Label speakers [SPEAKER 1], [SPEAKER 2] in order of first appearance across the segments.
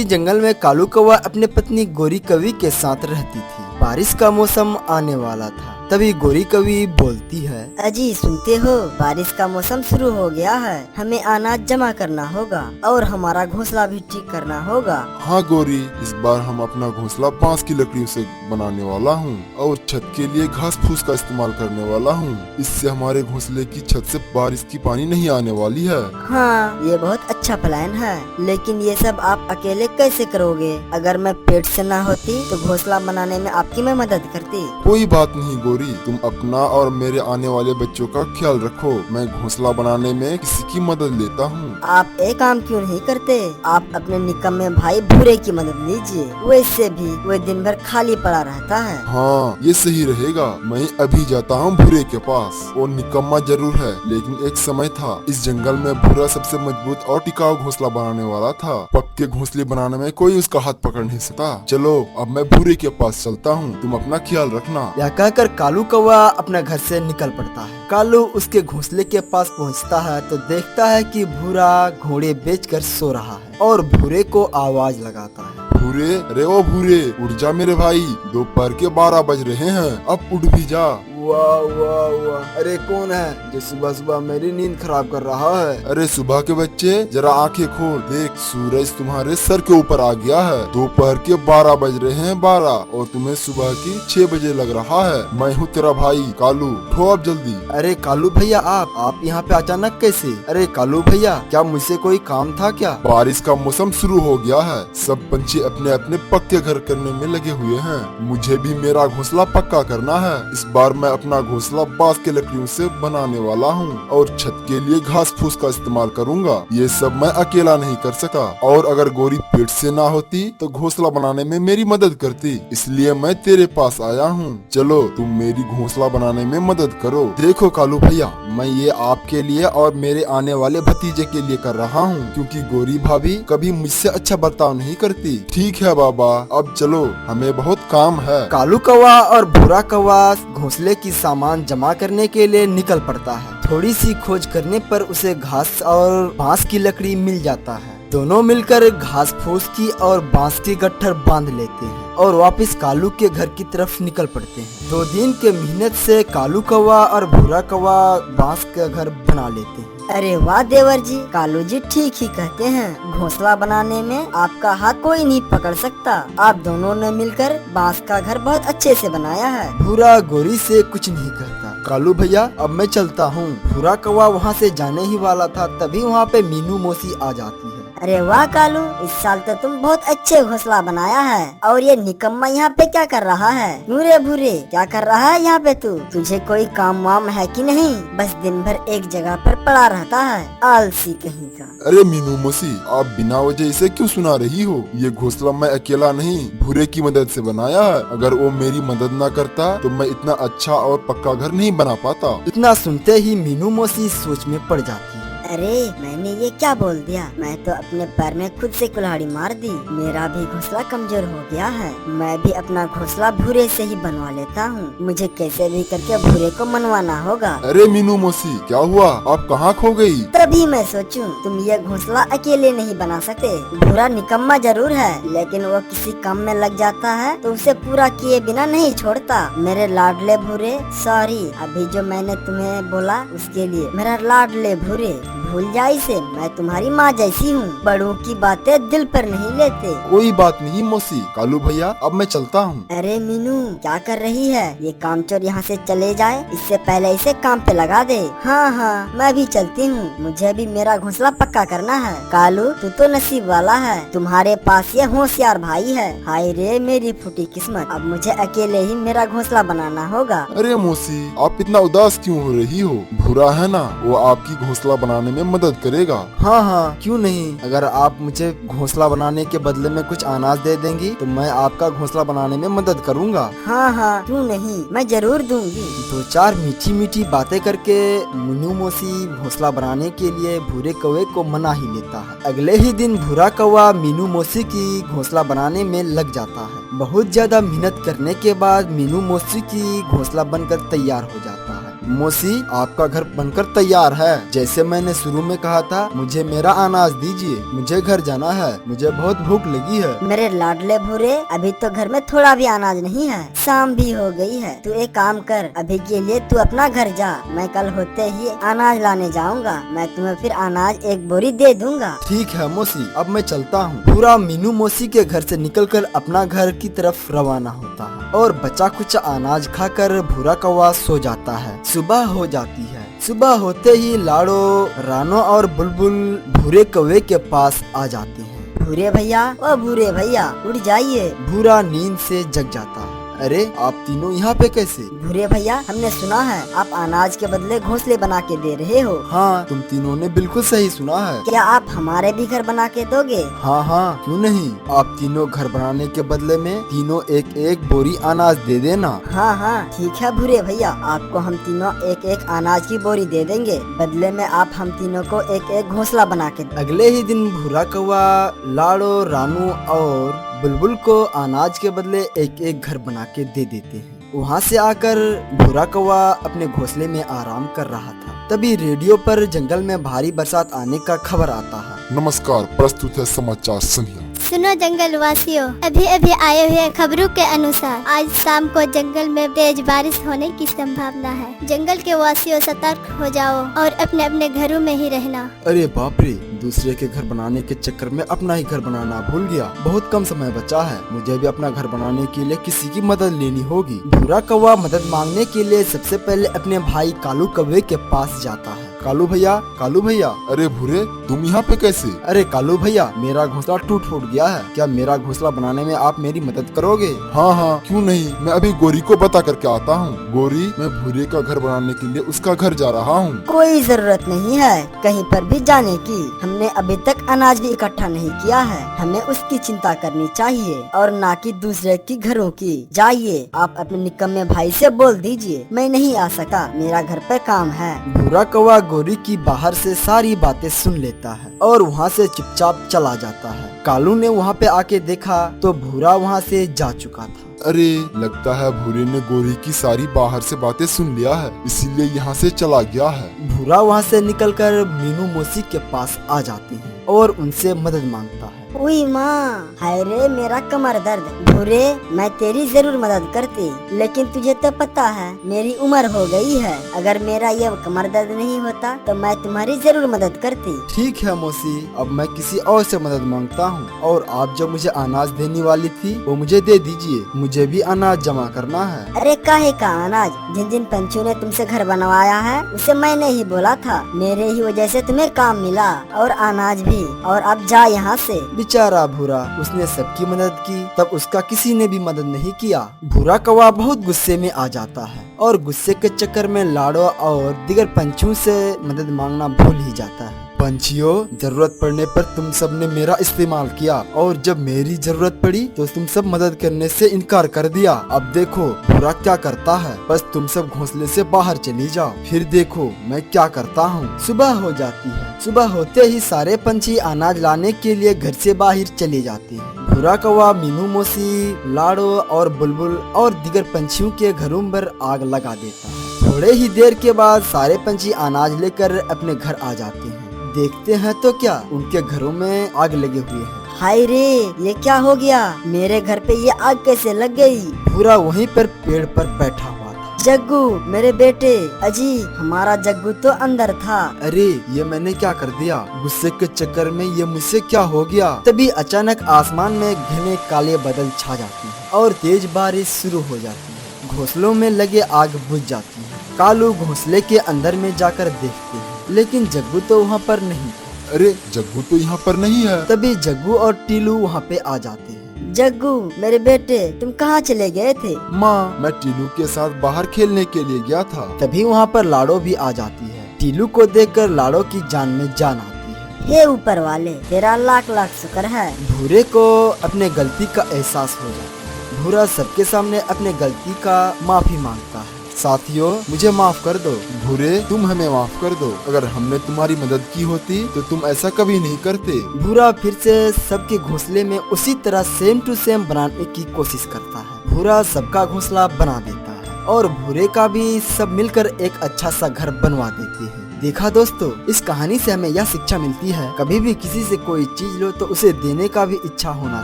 [SPEAKER 1] जंगल में कालू कौवा अपने पत्नी गोरी कौवी के साथ रहती थी। बारिश का मौसम आने वाला था। तभी गोरी कौवी बोलती है,
[SPEAKER 2] अजी सुनते हो, बारिश का मौसम शुरू हो गया है। हमें अनाज जमा करना होगा और हमारा घोंसला भी ठीक करना होगा।
[SPEAKER 3] हाँ गोरी, इस बार हम अपना घोंसला बांस की लकड़ियों से बनाने वाला हूँ और छत के लिए घास फूस का इस्तेमाल करने वाला हूँ। इससे हमारे घोंसले की छत से बारिश की पानी नहीं आने वाली है।
[SPEAKER 2] हाँ, ये बहुत अच्छा प्लान है, लेकिन ये सब आप अकेले कैसे करोगे? अगर मैं पेट से ना होती तो घोंसला बनाने में आपकी मैं मदद करती।
[SPEAKER 3] कोई बात नहीं गोरी, तुम अपना और मेरे आने वाले बच्चों का ख्याल रखो। मैं घोंसला बनाने में किसी की मदद लेता हूँ।
[SPEAKER 2] आप एक काम क्यों नहीं करते? आप अपने निकम्मे भाई भूरे की मदद लीजिए। वैसे भी वो दिन भर खाली पड़ा रहता है।
[SPEAKER 3] हाँ, ये सही रहेगा। मैं अभी जाता हूँ भूरे के पास। वो निकम्मा जरूर है, लेकिन एक समय था इस जंगल में भूरा सबसे मजबूत और टिकाऊ घोंसला बनाने वाला था। पक्के घोंसले बनाने में कोई उसका हाथ पकड़ नहीं सकता। चलो अब मैं भूरे के पास चलता हूँ, तुम अपना ख्याल रखना।
[SPEAKER 1] यह कहकर कालू कौवा अपना घर से निकल पड़ता है। कालू उसके घोंसले के पास पहुंचता है तो देखता है कि भूरा घोड़े बेचकर सो रहा है और भूरे को आवाज लगाता है,
[SPEAKER 3] भूरे, अरे ओ भूरे, उठ जा मेरे भाई, दोपहर के 12 बज रहे हैं, अब उठ भी जा।
[SPEAKER 1] वाह वाह वाह, अरे कौन है जो सुबह सुबह मेरी नींद खराब कर रहा है?
[SPEAKER 3] अरे सुबह के बच्चे, जरा आंखें खोल, देख सूरज तुम्हारे सर के ऊपर आ गया है। दोपहर के 12 बज रहे हैं 12 और तुम्हें सुबह की 6 बजे लग रहा है। मैं हूँ तेरा भाई कालू, उठो अब जल्दी।
[SPEAKER 1] अरे कालू भैया, आप यहाँ पे अचानक कैसे? अरे कालू भैया, क्या मुझसे कोई काम था क्या?
[SPEAKER 3] बारिश का मौसम शुरू हो गया है, सब पंछी अपने अपने पक्के घर करने में लगे हुए हैं। मुझे भी मेरा घोंसला पक्का करना है। इस बार मैं अपना घोंसला बांस के लकड़ियों से बनाने वाला हूँ और छत के लिए घास फूस का इस्तेमाल करूँगा। ये सब मैं अकेला नहीं कर सका, और अगर गोरी पेट से ना होती तो घोंसला बनाने में मेरी मदद करती, इसलिए मैं तेरे पास आया हूँ। चलो तुम मेरी घोंसला बनाने में मदद करो।
[SPEAKER 1] देखो कालू भैया, मैं ये आपके लिए और मेरे आने वाले भतीजे के लिए कर रहा हूँ, क्योंकि गोरी भाभी कभी मुझसे अच्छा बर्ताव नहीं करती।
[SPEAKER 3] ठीक है बाबा, अब चलो, हमें बहुत काम है।
[SPEAKER 1] कालू कौवा और भूरा कौवा घोंसले की सामान जमा करने के लिए निकल पड़ता है। थोड़ी सी खोज करने पर उसे घास और बांस की लकड़ी मिल जाता है। दोनों मिलकर घास फूस की और बांस की गट्ठर बांध लेते हैं और वापस कालू के घर की तरफ निकल पड़ते हैं। 2 दिन के मेहनत से कालू कौवा और भूरा कौवा बांस का घर बना लेते हैं।
[SPEAKER 2] अरे वाह देवर जी, कालू जी ठीक ही कहते हैं। घोंसला बनाने में आपका हाथ कोई नहीं पकड़ सकता। आप दोनों ने मिलकर बांस का घर बहुत अच्छे से बनाया है।
[SPEAKER 1] भूरा गोरी से कुछ नहीं कहता। कालू भैया, अब मैं चलता हूँ। भूरा कौवा वहाँ से जाने ही वाला था, तभी वहाँ पे मीनू मौसी आ जाती है।
[SPEAKER 2] अरे वाह कालू, इस साल तो तुम बहुत अच्छे घोंसला बनाया है। और ये निकम्मा यहाँ पे क्या कर रहा है? भूरे भूरे, क्या कर रहा है यहाँ पे तू? तुझे कोई काम वाम है कि नहीं? बस दिन भर एक जगह पर पड़ा रहता है, आलसी कहीं का।
[SPEAKER 3] अरे मीनू मौसी, आप बिना वजह इसे क्यों सुना रही हो? ये घोंसला मैं अकेला नहीं, भूरे की मदद से बनाया है। अगर वो मेरी मदद ना करता तो मैं इतना अच्छा और पक्का घर नहीं बना पाता।
[SPEAKER 1] इतना सुनते ही मीनू मौसी सोच में पड़ जाती है।
[SPEAKER 2] अरे मैंने ये क्या बोल दिया? मैं तो अपने पैर में खुद से कुल्हाड़ी मार दी। मेरा भी घोंसला कमजोर हो गया है। मैं भी अपना घोंसला भूरे से ही बनवा लेता हूँ। मुझे कैसे भी करके भूरे को मनवाना होगा।
[SPEAKER 3] अरे मीनू मौसी, क्या हुआ? आप कहाँ खो गई?
[SPEAKER 2] तभी मैं सोचूं, तुम ये घोंसला अकेले नहीं बना सकते। भूरा निकम्मा जरूर है, लेकिन वो किसी काम में लग जाता है तो उसे पूरा किए बिना नहीं छोड़ता। मेरे लाडले भूरे, सॉरी, अभी जो मैंने तुम्हें बोला उसके लिए। मेरा लाडले भूरे, भूल जा इसे, मैं तुम्हारी माँ जैसी हूँ। बड़ों की बातें दिल पर नहीं लेते।
[SPEAKER 3] कोई बात नहीं मौसी। कालू भैया, अब मैं चलता हूँ।
[SPEAKER 2] अरे मीनू, क्या कर रही है? ये कामचोर यहाँ से चले जाए, इससे पहले इसे काम पे लगा दे। हाँ हाँ, मैं भी चलती हूँ, मुझे भी मेरा घोंसला पक्का करना है। कालू, तू तो नसीब वाला है, तुम्हारे पास ये होशियार भाई है। हाय रे मेरी फूटी किस्मत, अब मुझे अकेले ही मेरा घोंसला बनाना होगा।
[SPEAKER 3] अरे मौसी, आप इतना उदास क्यों हो रही हो? भूरा है ना, वो आपकी घोंसला बनाने में मदद करेगा।
[SPEAKER 1] हाँ हाँ, क्यों नहीं। अगर आप मुझे घोंसला बनाने के बदले में कुछ अनाज दे देंगी तो मैं आपका घोंसला बनाने में मदद करूँगा।
[SPEAKER 2] हाँ हाँ, क्यों नहीं, मैं जरूर दूंगी।
[SPEAKER 1] 2-4 मीठी मीठी बातें करके मीनू मौसी घोंसला बनाने के लिए भूरे कौवे को मना ही लेता है। अगले ही दिन भूरा कौवा मीनू मौसी की घोंसला बनाने में लग जाता है। बहुत ज्यादा मेहनत करने के बाद मीनू मौसी की घोंसला बनकर तैयार हो जाता है। मौसी, आपका घर बनकर तैयार है। जैसे मैंने शुरू में कहा था, मुझे मेरा अनाज दीजिए, मुझे घर जाना है, मुझे बहुत भूख लगी है।
[SPEAKER 2] मेरे लाडले भूरे, अभी तो घर में थोड़ा भी अनाज नहीं है, शाम भी हो गई है। तू एक काम कर, अभी के लिए तू अपना घर जा, मैं कल होते ही अनाज लाने जाऊंगा। मैं तुम्हें फिर अनाज एक बोरी दे दूंगा।
[SPEAKER 1] ठीक है मौसी, अब मैं चलता हूँ। भूरा मीनू मौसी के घर से निकलकर अपना घर की तरफ रवाना होता है और बचा कुछ अनाज खाकर भूरा कौवा सो जाता है। सुबह हो जाती है। सुबह होते ही लाड़ो, रानो और बुलबुल भूरे कौवे के पास आ जाते हैं।
[SPEAKER 2] भूरे भैया, ओ भूरे भैया, उठ जाइए।
[SPEAKER 1] भूरा नींद से जग जाता है। अरे, आप तीनों यहाँ पे कैसे?
[SPEAKER 2] भूरे भैया, हमने सुना है आप अनाज के बदले घोंसले बना के दे रहे हो।
[SPEAKER 1] हाँ, तुम तीनों ने बिल्कुल सही सुना है।
[SPEAKER 2] क्या आप हमारे भी घर बना के दोगे?
[SPEAKER 1] हाँ हाँ, क्यों नहीं। आप तीनों घर बनाने के बदले में तीनों एक एक बोरी अनाज दे देना।
[SPEAKER 2] हाँ हाँ, ठीक है भूरे भैया, आपको हम तीनों एक एक अनाज की बोरी दे देंगे। बदले में आप हम तीनों को एक एक घोंसला बना के।
[SPEAKER 1] अगले ही दिन भूरा कौवा लाड़ो, रानू और बुलबुल को अनाज के बदले एक एक घर बना के दे देते हैं। वहाँ से आकर भूरा कौवा अपने घोंसले में आराम कर रहा था। तभी रेडियो पर जंगल में भारी बरसात आने का खबर आता है।
[SPEAKER 3] नमस्कार, प्रस्तुत है समाचार संध्या।
[SPEAKER 4] सुनो जंगल वासियों, अभी अभी आए हुए खबरों के अनुसार आज शाम को जंगल में तेज बारिश होने की संभावना है। जंगल के वासियों सतर्क हो जाओ और अपने अपने घरों में ही रहना।
[SPEAKER 1] अरे बाप रे, दूसरे के घर बनाने के चक्कर में अपना ही घर बनाना भूल गया। बहुत कम समय बचा है, मुझे भी अपना घर बनाने के लिए किसी की मदद लेनी होगी। भूरा कौवा मदद मांगने के लिए सबसे पहले अपने भाई कालू कौवे के पास जाता है। कालू भैया, कालू भैया।
[SPEAKER 3] अरे भूरे, तुम यहाँ पे कैसे?
[SPEAKER 1] अरे कालू भैया, मेरा घोंसला टूट फूट गया है, क्या मेरा घोंसला बनाने में आप मेरी मदद करोगे?
[SPEAKER 3] हाँ हाँ, क्यों नहीं, मैं अभी गोरी को बता करके आता हूँ। गोरी, मैं भूरे का घर बनाने के लिए उसका घर जा रहा हूँ।
[SPEAKER 2] कोई जरूरत नहीं है कहीं पर भी जाने की। हमने अभी तक अनाज भी इकट्ठा नहीं किया है, हमें उसकी चिंता करनी चाहिए और ना कि दूसरे की घरों की। जाइए, आप अपने निकम्मे भाई से बोल दीजिए मैं नहीं आ सका, मेरा घर पे काम है।
[SPEAKER 1] भूरा कौवा गोरी की बाहर से सारी बातें सुन लेता है और वहाँ से चुपचाप चला जाता है। कालू ने वहाँ पे आके देखा तो भूरा वहाँ से जा चुका था।
[SPEAKER 3] अरे, लगता है भूरे ने गोरी की सारी बाहर से बातें सुन लिया है, इसीलिए यहाँ से चला गया है।
[SPEAKER 1] भूरा वहाँ से निकलकर मीनू मौसी के पास आ जाते हैं और उनसे मदद मांगता है।
[SPEAKER 2] उई माँ, हाय रे मेरा कमर दर्द। भूरे, मैं तेरी जरूर मदद करती, लेकिन तुझे तो पता है मेरी उम्र हो गई है। अगर मेरा ये कमर दर्द नहीं होता तो मैं तुम्हारी जरूर मदद करती।
[SPEAKER 1] ठीक है मौसी, अब मैं किसी और से मदद मांगता हूँ और आप जो मुझे अनाज देने वाली थी वो मुझे दे दीजिए, मुझे भी अनाज जमा करना है।
[SPEAKER 2] अरे काहे का अनाज? जिन जिन पंछियों ने तुमसे घर बनवाया है उसे मैंने ही बोला था, मेरे ही वजह से तुम्हें काम मिला और अनाज भी। और अब जा यहाँ से।
[SPEAKER 1] बेचारा भूरा, उसने सबकी मदद की, तब उसका किसी ने भी मदद नहीं किया। भूरा कौवा बहुत गुस्से में आ जाता है और गुस्से के चक्कर में लाड़ो और दीगर पंछियों से मदद मांगना भूल ही जाता है। पंछियों, जरूरत पड़ने पर तुम सब ने मेरा इस्तेमाल किया और जब मेरी जरूरत पड़ी तो तुम सब मदद करने से इनकार कर दिया। अब देखो भूरा क्या करता है, बस तुम सब घोंसले से बाहर चली जाओ, फिर देखो मैं क्या करता हूँ। सुबह हो जाती है। सुबह होते ही सारे पंछी अनाज लाने के लिए घर से बाहर चले जाते हैं। भूरा कौवा मीनू मौसी, लाड़ो और बुलबुल और दीगर पंछियों के घरों पर आग लगा देता है। थोड़े ही देर के बाद सारे पंछी अनाज लेकर अपने घर आ जाते हैं। देखते हैं तो क्या, उनके घरों में आग लगे हुए हैं।
[SPEAKER 2] हाय रे, ये क्या हो गया? मेरे घर पे ये आग कैसे लग गई?
[SPEAKER 1] भूरा वहीं पर पेड़ पर बैठा हुआ था।
[SPEAKER 2] जग्गू, मेरे बेटे। अजी, हमारा जग्गू तो अंदर था।
[SPEAKER 1] अरे, ये मैंने क्या कर दिया? गुस्से के चक्कर में ये मुझसे क्या हो गया? तभी अचानक आसमान में घने काले बादल छा जाते हैं और तेज बारिश शुरू हो जाती है। घोंसलों में लगे आग बुझ जाती है। कालू घोंसले के अंदर में जाकर देखते हैं, लेकिन जग्गू तो वहाँ पर नहीं था।
[SPEAKER 3] अरे, जग्गू तो यहाँ पर नहीं है।
[SPEAKER 1] तभी जग्गू और टीलू वहाँ पे आ जाते हैं।
[SPEAKER 2] जग्गू, मेरे बेटे, तुम कहाँ चले गए थे?
[SPEAKER 3] माँ, मैं टीलू के साथ बाहर खेलने के लिए गया था।
[SPEAKER 1] तभी वहाँ पर लाड़ो भी आ जाती है। टीलू को देखकर लाड़ो की जान में जान आती है।
[SPEAKER 2] हे ऊपर वाले, तेरा लाख लाख शुक्र है।
[SPEAKER 1] भूरे को अपने गलती का एहसास हो जाता है। भूरा सबके सामने अपने गलती का माफी मांगता है। साथियों, मुझे माफ कर दो।
[SPEAKER 3] भूरे, तुम हमें माफ कर दो, अगर हमने तुम्हारी मदद की होती तो तुम ऐसा कभी नहीं करते।
[SPEAKER 1] भूरा फिर से सबके घोंसले में उसी तरह सेम टू सेम बनाने की कोशिश करता है। भूरा सबका घोंसला बना देता है और भूरे का भी सब मिलकर एक अच्छा सा घर बनवा देते हैं। देखा दोस्तों, इस कहानी से हमें यह शिक्षा मिलती है, कभी भी किसी से कोई चीज लो तो उसे देने का भी इच्छा होना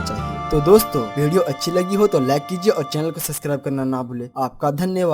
[SPEAKER 1] चाहिए। तो दोस्तों, वीडियो अच्छी लगी हो तो लाइक कीजिए और चैनल को सब्सक्राइब करना ना भूले। आपका धन्यवाद।